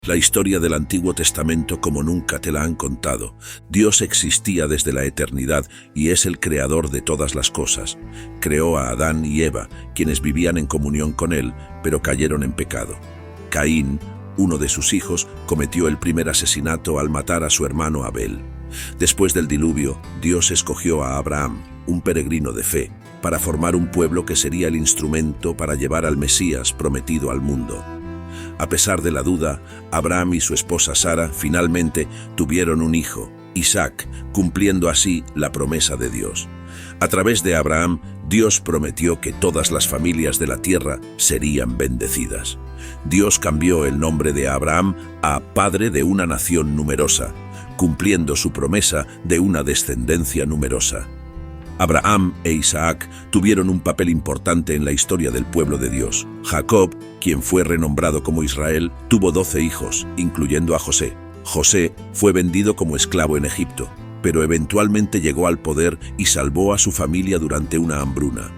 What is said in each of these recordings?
La historia del Antiguo Testamento como nunca te la han contado. Dios existía desde la eternidad y es el creador de todas las cosas. Creó a Adán y Eva, quienes vivían en comunión con Él, pero cayeron en pecado. Caín, uno de sus hijos, cometió el primer asesinato al matar a su hermano Abel. Después del diluvio, Dios escogió a Abraham, un peregrino de fe, para formar un pueblo que sería el instrumento para llevar al Mesías prometido al mundo. A pesar de la duda, Abraham y su esposa Sara finalmente tuvieron un hijo, Isaac, cumpliendo así la promesa de Dios. A través de Abraham, Dios prometió que todas las familias de la tierra serían bendecidas. Dios cambió el nombre de Abraham a Padre de una nación numerosa, cumpliendo su promesa de una descendencia numerosa. Abraham e Isaac tuvieron un papel importante en la historia del pueblo de Dios. Jacob, quien fue renombrado como Israel, tuvo 12 hijos, incluyendo a José. José fue vendido como esclavo en Egipto, pero eventualmente llegó al poder y salvó a su familia durante una hambruna.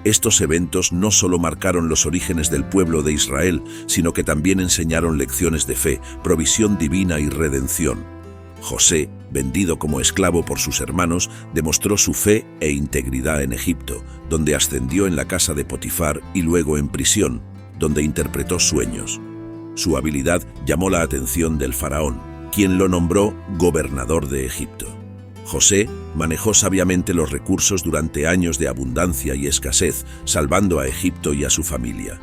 Estos eventos no solo marcaron los orígenes del pueblo de Israel, sino que también enseñaron lecciones de fe, provisión divina y redención. José, vendido como esclavo por sus hermanos, demostró su fe e integridad en Egipto, donde ascendió en la casa de Potifar y luego en prisión, donde interpretó sueños. Su habilidad llamó la atención del faraón, quien lo nombró gobernador de Egipto. José manejó sabiamente los recursos durante años de abundancia y escasez, salvando a Egipto y a su familia.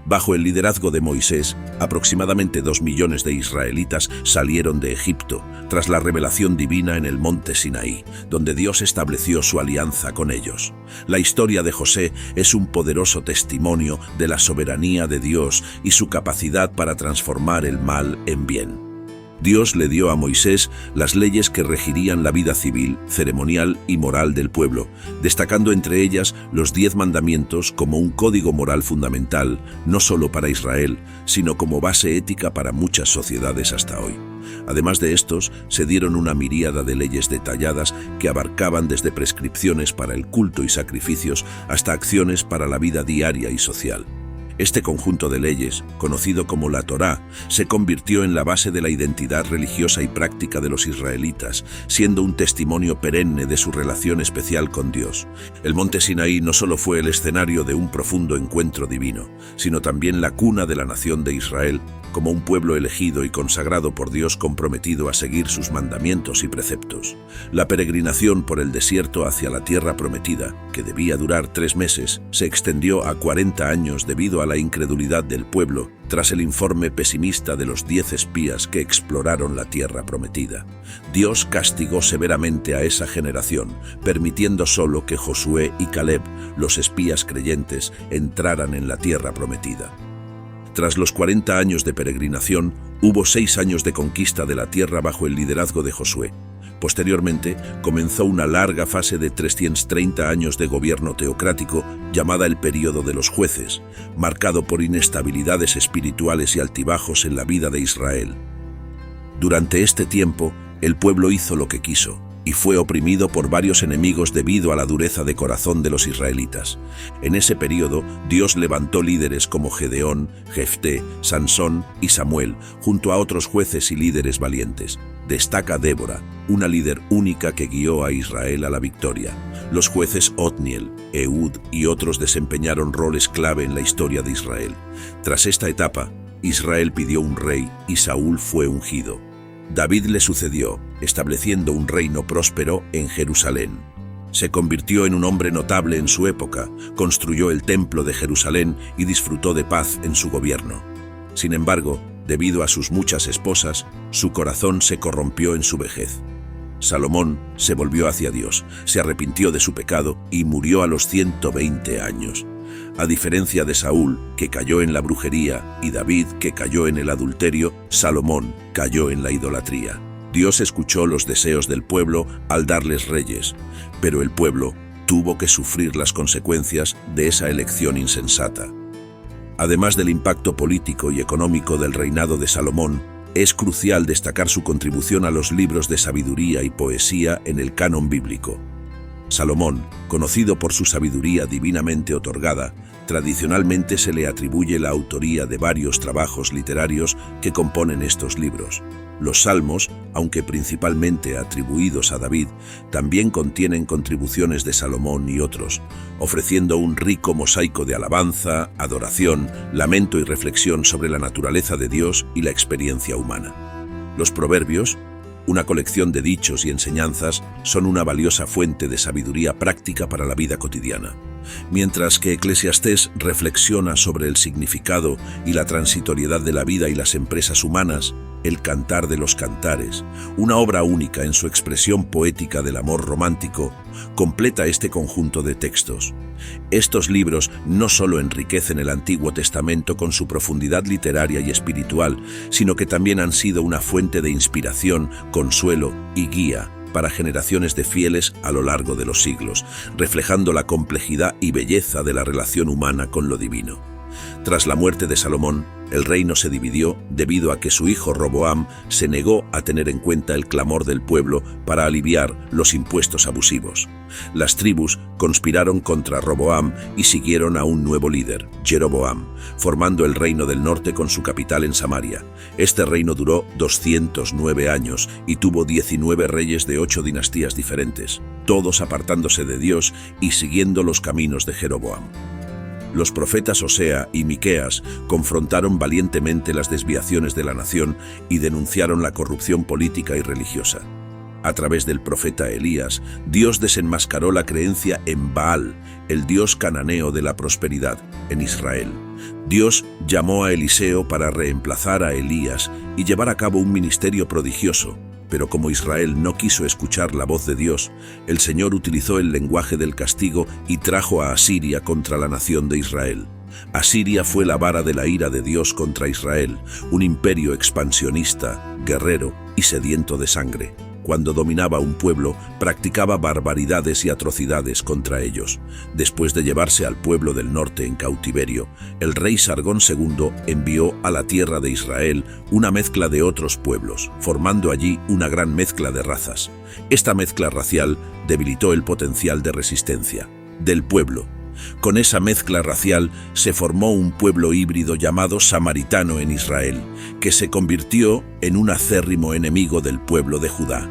Bajo el liderazgo de Moisés, aproximadamente 2 millones de israelitas salieron de Egipto tras la revelación divina en el monte Sinaí, donde Dios estableció su alianza con ellos. La historia de José es un poderoso testimonio de la soberanía de Dios y su capacidad para transformar el mal en bien. Dios le dio a Moisés las leyes que regirían la vida civil, ceremonial y moral del pueblo, destacando entre ellas los 10 mandamientos como un código moral fundamental, no solo para Israel, sino como base ética para muchas sociedades hasta hoy. Además de estos, se dieron una miríada de leyes detalladas que abarcaban desde prescripciones para el culto y sacrificios hasta acciones para la vida diaria y social. Este conjunto de leyes, conocido como la Torá, se convirtió en la base de la identidad religiosa y práctica de los israelitas, siendo un testimonio perenne de su relación especial con Dios. El monte Sinaí no solo fue el escenario de un profundo encuentro divino, sino también la cuna de la nación de Israel, como un pueblo elegido y consagrado por Dios comprometido a seguir sus mandamientos y preceptos. La peregrinación por el desierto hacia la tierra prometida, que debía durar 3 meses, se extendió a 40 años debido a la incredulidad del pueblo tras el informe pesimista de los 10 espías que exploraron la tierra prometida. Dios castigó severamente a esa generación, permitiendo solo que Josué y Caleb, los espías creyentes, entraran en la tierra prometida. Tras los 40 años de peregrinación, hubo 6 años de conquista de la tierra bajo el liderazgo de Josué. Posteriormente, comenzó una larga fase de 330 años de gobierno teocrático, llamada el período de los jueces, marcado por inestabilidades espirituales y altibajos en la vida de Israel. Durante este tiempo, el pueblo hizo lo que quiso, y fue oprimido por varios enemigos debido a la dureza de corazón de los israelitas. En ese periodo, Dios levantó líderes como Gedeón, Jefté, Sansón y Samuel, junto a otros jueces y líderes valientes. Destaca Débora, una líder única que guió a Israel a la victoria. Los jueces Otniel, Ehud y otros desempeñaron roles clave en la historia de Israel. Tras esta etapa, Israel pidió un rey y Saúl fue ungido. David le sucedió, estableciendo un reino próspero en Jerusalén. Se convirtió en un hombre notable en su época, construyó el templo de Jerusalén y disfrutó de paz en su gobierno. Sin embargo, debido a sus muchas esposas, su corazón se corrompió en su vejez. Salomón se volvió hacia Dios, se arrepintió de su pecado y murió a los 120 años. A diferencia de Saúl, que cayó en la brujería, y David, que cayó en el adulterio, Salomón cayó en la idolatría. Dios escuchó los deseos del pueblo al darles reyes, pero el pueblo tuvo que sufrir las consecuencias de esa elección insensata. Además del impacto político y económico del reinado de Salomón, es crucial destacar su contribución a los libros de sabiduría y poesía en el canon bíblico. Salomón, conocido por su sabiduría divinamente otorgada, Tradicionalmente se le atribuye la autoría de varios trabajos literarios que componen estos libros. Los Salmos, aunque principalmente atribuidos a David, también contienen contribuciones de Salomón y otros, ofreciendo un rico mosaico de alabanza, adoración, lamento y reflexión sobre la naturaleza de Dios y la experiencia humana. Los Proverbios, una colección de dichos y enseñanzas, son una valiosa fuente de sabiduría práctica para la vida cotidiana. Mientras que Eclesiastés reflexiona sobre el significado y la transitoriedad de la vida y las empresas humanas, El Cantar de los Cantares, una obra única en su expresión poética del amor romántico, completa este conjunto de textos. Estos libros no solo enriquecen el Antiguo Testamento con su profundidad literaria y espiritual, sino que también han sido una fuente de inspiración, consuelo y guía para generaciones de fieles a lo largo de los siglos, reflejando la complejidad y belleza de la relación humana con lo divino. Tras la muerte de Salomón, el reino se dividió debido a que su hijo Roboam se negó a tener en cuenta el clamor del pueblo para aliviar los impuestos abusivos. Las tribus conspiraron contra Roboam y siguieron a un nuevo líder, Jeroboam, formando el reino del norte con su capital en Samaria. Este reino duró 209 años y tuvo 19 reyes de 8 dinastías diferentes, todos apartándose de Dios y siguiendo los caminos de Jeroboam. Los profetas Osea y Miqueas confrontaron valientemente las desviaciones de la nación y denunciaron la corrupción política y religiosa. A través del profeta Elías, Dios desenmascaró la creencia en Baal, el dios cananeo de la prosperidad, en Israel. Dios llamó a Eliseo para reemplazar a Elías y llevar a cabo un ministerio prodigioso. Pero como Israel no quiso escuchar la voz de Dios, el Señor utilizó el lenguaje del castigo y trajo a Asiria contra la nación de Israel. Asiria fue la vara de la ira de Dios contra Israel, un imperio expansionista, guerrero y sediento de sangre. Cuando dominaba un pueblo, practicaba barbaridades y atrocidades contra ellos. Después de llevarse al pueblo del norte en cautiverio, el rey Sargón II envió a la tierra de Israel una mezcla de otros pueblos, formando allí una gran mezcla de razas. Esta mezcla racial debilitó el potencial de resistencia del pueblo. Con esa mezcla racial se formó un pueblo híbrido llamado samaritano en Israel, que se convirtió en un acérrimo enemigo del pueblo de Judá.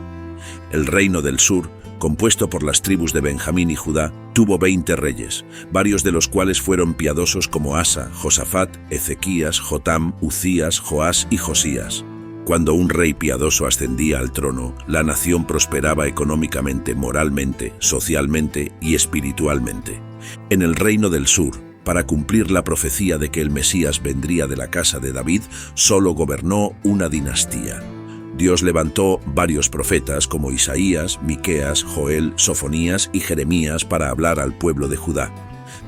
El reino del sur, compuesto por las tribus de Benjamín y Judá, tuvo 20 reyes, varios de los cuales fueron piadosos como Asa, Josafat, Ezequías, Jotam, Uzías, Joás y Josías. Cuando un rey piadoso ascendía al trono, la nación prosperaba económicamente, moralmente, socialmente y espiritualmente. En el reino del sur, para cumplir la profecía de que el Mesías vendría de la casa de David, solo gobernó una dinastía. Dios levantó varios profetas como Isaías, Miqueas, Joel, Sofonías y Jeremías para hablar al pueblo de Judá.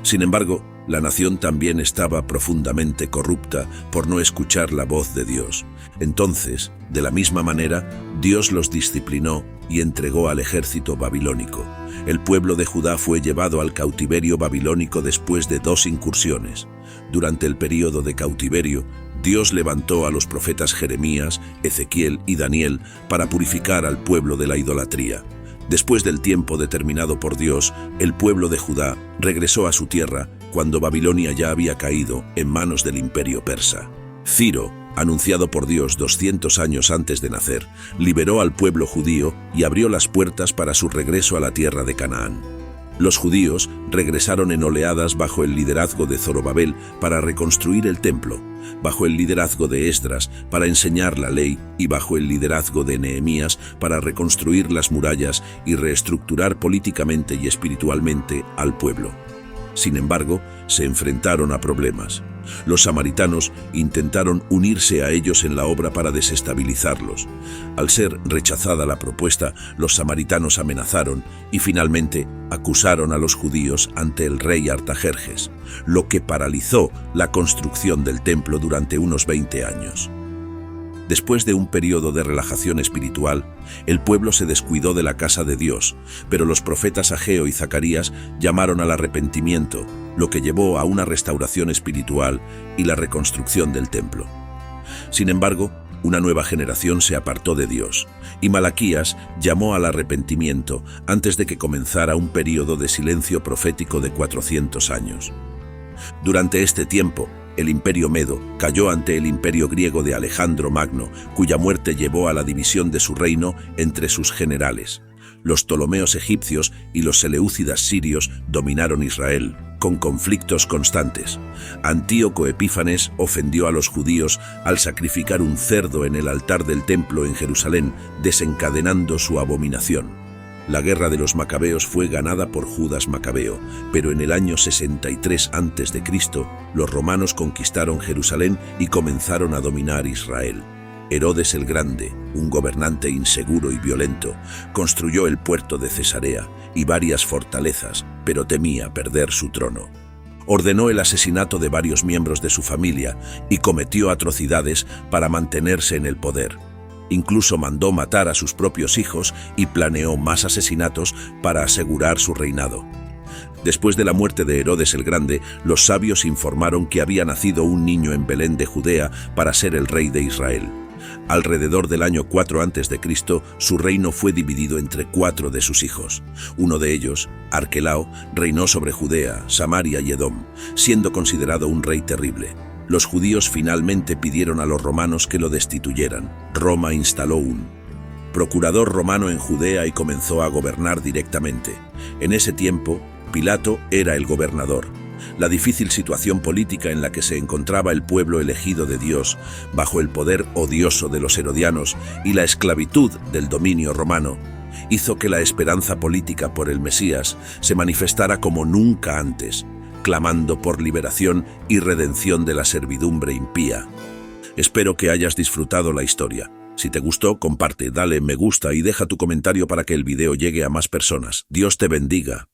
Sin embargo, la nación también estaba profundamente corrupta por no escuchar la voz de Dios. Entonces, de la misma manera, Dios los disciplinó y entregó al ejército babilónico. El pueblo de Judá fue llevado al cautiverio babilónico después de 2 incursiones. Durante el período de cautiverio, Dios levantó a los profetas Jeremías, Ezequiel y Daniel para purificar al pueblo de la idolatría. Después del tiempo determinado por Dios, el pueblo de Judá regresó a su tierra cuando Babilonia ya había caído en manos del imperio persa. Ciro, anunciado por Dios 200 años antes de nacer, liberó al pueblo judío y abrió las puertas para su regreso a la tierra de Canaán. Los judíos regresaron en oleadas bajo el liderazgo de Zorobabel para reconstruir el templo, bajo el liderazgo de Esdras para enseñar la ley y bajo el liderazgo de Nehemías para reconstruir las murallas y reestructurar políticamente y espiritualmente al pueblo. Sin embargo, se enfrentaron a problemas. Los samaritanos intentaron unirse a ellos en la obra para desestabilizarlos. Al ser rechazada la propuesta, los samaritanos amenazaron y finalmente acusaron a los judíos ante el rey Artajerjes, lo que paralizó la construcción del templo durante unos 20 años. Después de un periodo de relajación espiritual, el pueblo se descuidó de la casa de Dios, pero los profetas Ageo y Zacarías llamaron al arrepentimiento, lo que llevó a una restauración espiritual y la reconstrucción del templo. Sin embargo, una nueva generación se apartó de Dios, y Malaquías llamó al arrepentimiento antes de que comenzara un periodo de silencio profético de 400 años. Durante este tiempo, el Imperio Medo cayó ante el Imperio griego de Alejandro Magno, cuya muerte llevó a la división de su reino entre sus generales. Los Ptolomeos egipcios y los Seleucidas sirios dominaron Israel, con conflictos constantes. Antíoco Epífanes ofendió a los judíos al sacrificar un cerdo en el altar del templo en Jerusalén, desencadenando su abominación. La guerra de los macabeos fue ganada por Judas Macabeo, pero en el año 63 a.C., los romanos conquistaron Jerusalén y comenzaron a dominar Israel. Herodes el Grande, un gobernante inseguro y violento, construyó el puerto de Cesarea y varias fortalezas, pero temía perder su trono. Ordenó el asesinato de varios miembros de su familia y cometió atrocidades para mantenerse en el poder. Incluso mandó matar a sus propios hijos y planeó más asesinatos para asegurar su reinado. Después de la muerte de Herodes el Grande, los sabios informaron que había nacido un niño en Belén de Judea para ser el rey de Israel. Alrededor del año 4 a.C., su reino fue dividido entre 4 de sus hijos. Uno de ellos, Arquelao, reinó sobre Judea, Samaria y Edom, siendo considerado un rey terrible. Los judíos finalmente pidieron a los romanos que lo destituyeran. Roma instaló un procurador romano en Judea y comenzó a gobernar directamente. En ese tiempo, Pilato era el gobernador. La difícil situación política en la que se encontraba el pueblo elegido de Dios, bajo el poder odioso de los herodianos y la esclavitud del dominio romano, hizo que la esperanza política por el Mesías se manifestara como nunca antes, clamando por liberación y redención de la servidumbre impía. Espero que hayas disfrutado la historia. Si te gustó, comparte, dale me gusta y deja tu comentario para que el video llegue a más personas. Dios te bendiga.